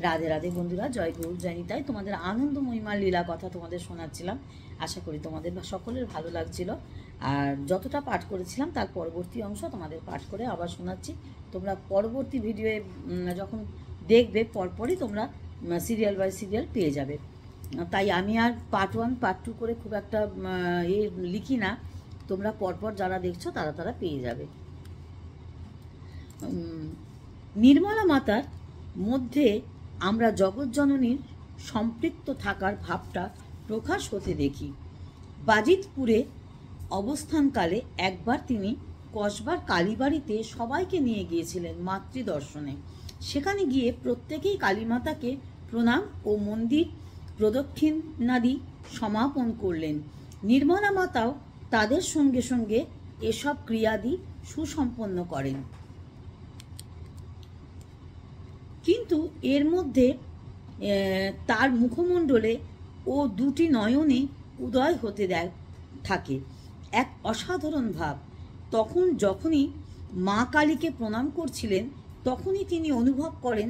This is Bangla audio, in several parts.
রাধে রাধে বন্ধুরা, জয় গুরু জয় নিতাই। তোমাদের আনন্দ মহিমার লীলা কথা তোমাদের শোনাচ্ছিলাম। আশা করি তোমাদের সকলের ভালো লাগছিল। আর যতটা পাঠ করেছিলাম তার পরবর্তী অংশ তোমাদের পাঠ করে আবার শোনাচ্ছি। তোমরা পরবর্তী ভিডিওয়ে যখন দেখবে পরপরই তোমরা সিরিয়াল বাই সিরিয়াল পেয়ে যাবে। তাই আমি আর পার্ট 1 পার্ট 2 করে খুব একটা লিখি না। তোমরা পরপর যারা দেখছো তারা পেয়ে যাবে। নির্মলা মাতার মধ্যে আমরা জগৎজননীর সম্পৃক্ত থাকার ভাবটা প্রকাশ হতে দেখি। বাজিতপুরে অবস্থানকালে একবার তিনি কসবার কালীবাড়িতে সবাইকে নিয়ে গিয়েছিলেন মাতৃদর্শনে। সেখানে গিয়ে প্রত্যেকেই কালীমাতাকে প্রণাম ও মন্দির প্রদক্ষিণাদি সমাপন করলেন। নির্মলা মাতাও তাদের সঙ্গে সঙ্গে এসব ক্রিয়াদি সুসম্পন্ন করেন। কিন্তু এর মধ্যে তার মুখমণ্ডলে ও দুটি নয়নে উদয় হতে থাকে এক অসাধারণ ভাব। তখন যখনই মা কালীকে প্রণাম করছিলেন তখনই তিনি অনুভব করেন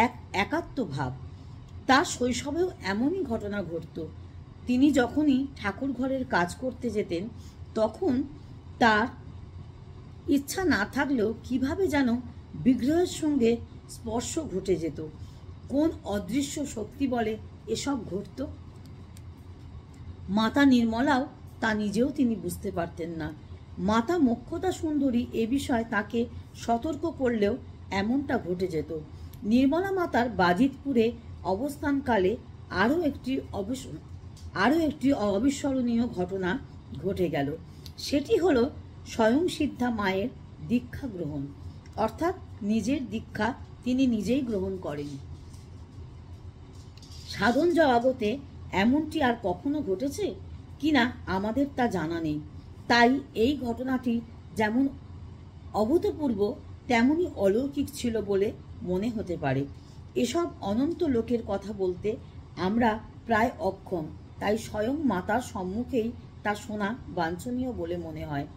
এক একাত্ম ভাব। তার শৈশবেও এমনই ঘটনা ঘটত। তিনি যখনই ঠাকুর ঘরের কাজ করতে যেতেন তখন তার ইচ্ছা না থাকলেও কিভাবে যেন বিগ্রহের সঙ্গে স্পর্শ ঘটে যেত। কোন অদৃশ্য শক্তি বলে এসব ঘটত? মাতা নির্মলাও তা নিজেও তিনি বুঝতে পারতেন না। মাতা মোক্ষদা সুন্দরী এ বিষয়ে তাকে সতর্ক করলেও এমনটা ঘটে যেত। নির্মলা মাতার বাজিতপুরে অবস্থানকালে আরও একটি অবিস্মরণীয় ঘটনা ঘটে গেল। সেটি হলো স্বয়ং সিদ্ধা মায়ের দীক্ষা গ্রহণ, অর্থাৎ নিজের দীক্ষা তিনি নিজেই গ্রহণ করেন। সাধন জগতে এমনটি আর কখনো ঘটেছে কিনা আমাদের তা জানা নেই। তাই এই ঘটনাটি যেমন অভূতপূর্ব তেমনি অলৌকিক ছিল বলে মনে হতে পারে। এসব অনন্ত লোকের কথা বলতে আমরা প্রায় অক্ষম, তাই স্বয়ং মাতার সম্মুখেই তা শোনা বাঞ্ছনীয় বলে মনে হয়।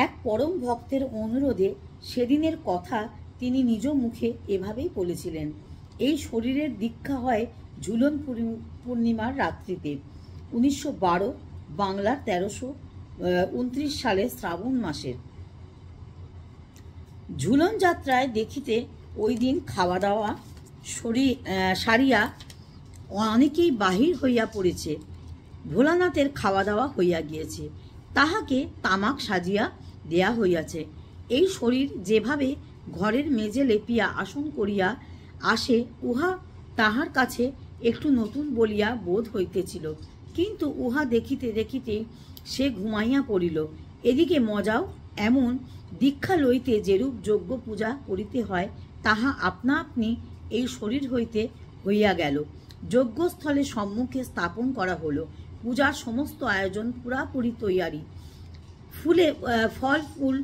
এক পরম ভক্তের অনুরোধে সেদিনের কথা তিনি নিজ মুখে এভাবেই বলেছিলেন। এই শরীরের দীক্ষা হয় ঝুলন পূর্ণিমার রাত্রিতে 1912 বাংলার 1329 সালে শ্রাবণ মাসের। ঝুলন যাত্রায় দেখিতে ওই দিন খাওয়া দাওয়া সারিয়া অনেকেই বাহির হইয়া পড়েছে। ভোলানাথের খাওয়া দাওয়া হইয়া গিয়েছে, তাহাকে তামাক সাজিয়া দেয়া হইয়াছে। এই শরীর যেভাবে ঘরের মেজে লেপিয়া আসন করিয়া আসে উহা তাহার কাছে একটু নতুন বলিয়া বোধ হইতেছিল। কিন্তু উহা দেখিতে দেখিতে সে ঘুমাইয়া পড়িল। এদিকে মজাও এমন, দীক্ষা লইতে যেরূপ যজ্ঞ পূজা করিতে হয় তাহা আপনা আপনি এই শরীর হইতে হইয়া গেল। যজ্ঞস্থলে সম্মুখে স্থাপন করা হলো। পূজার সমস্ত আয়োজন পুরাপুরি তৈয়ারি। ফল ফুল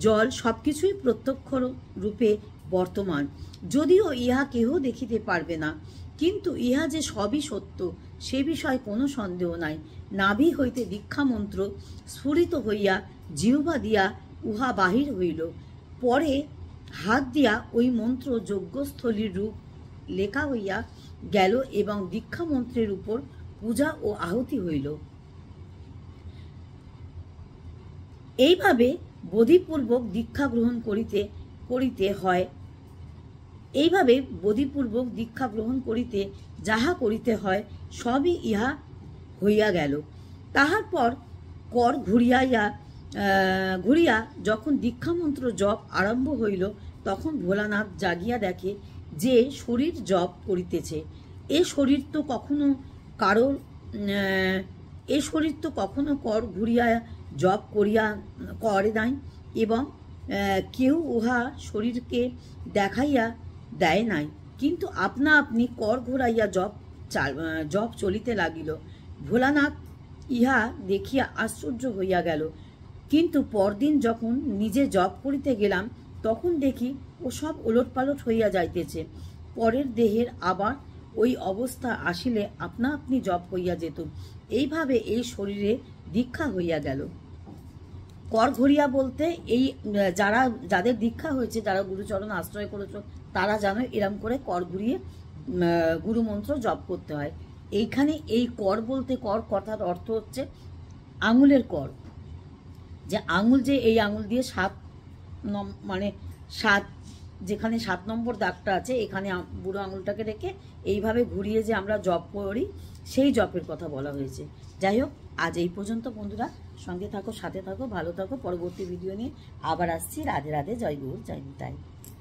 জল সবকিছুই প্রত্যক্ষ রূপে বর্তমান, যদিও ইহা কেহ দেখিতে পারবে না। কিন্তু ইহা যে সবই সত্য সে বিষয়ে কোনো সন্দেহ নাই। নাভি হইতে দীক্ষা মন্ত্র স্ফুরিত হইয়া জিহ্বা দিয়া উহা বাহির হইল। পরে হাত দিয়া ওই মন্ত্র যজ্ঞস্থলীর রূপ লেখা হইয়া গেল এবং দীক্ষা মন্ত্রের উপর পূজা ও আহুতি হইল। এইভাবে বোধিপূর্বক দীক্ষা গ্রহণ করিতে যাহা করিতে হয় সবই ইহা হইয়া গেল। তাহার পর কর ঘুরিয়া যখন দীক্ষামন্ত্র জপ আরম্ভ হইল তখন ভোলানাথ জাগিয়া দেখে যে শরীর জপ করিতেছে। এ শরীর তো কখনো কর ঘুরিয়া জপ করে নাই এবং কেউ উহা শরীরকে দেখাইয়া দেয় নাই। কিন্তু আপনা আপনি কর ঘুরাইয়া জপ চলিতে লাগিল। ভোলানাথ ইহা দেখিয়া আশ্চর্য হইয়া গেল। কিন্তু পরদিন যখন নিজে জপ করিতে গেলাম তখন দেখি ও সব ওলটপালট হইয়া যাইতেছে। পরের দেহের আবার ওই অবস্থা আসিলে আপনা আপনি জপ হইয়া যেত। এইভাবে এই শরীরে দীক্ষা হইয়া গেল। কর ঘুরিয়া বলতে এই যাদের দীক্ষা হয়েছে, যারা গুরুচরণ আশ্রয় করেছ তারা জানো এরম করে কর ঘুরিয়ে গুরুমন্ত্র জপ করতে হয়। এইখানে এই কর বলতে কর কথার অর্থ হচ্ছে আঙুলের কর, যে আঙুল, যে এই আঙুল দিয়ে মানে 7 যেখানে 7 নম্বর দাগটা আছে এখানে বুড়ো আঙুলটাকে রেখে এইভাবে ঘুরিয়ে যে আমরা জপ করি সেই জপের কথা বলা হয়েছে। যাই হোক, আজ এই পর্যন্ত বন্ধুরা, সঙ্গে থাকো, সাথে থাকো, ভালো থাকো। পরবর্তী ভিডিও নিয়ে আবার আসছি। রাধে রাধে, জয় গুরু, জয় নিতাই।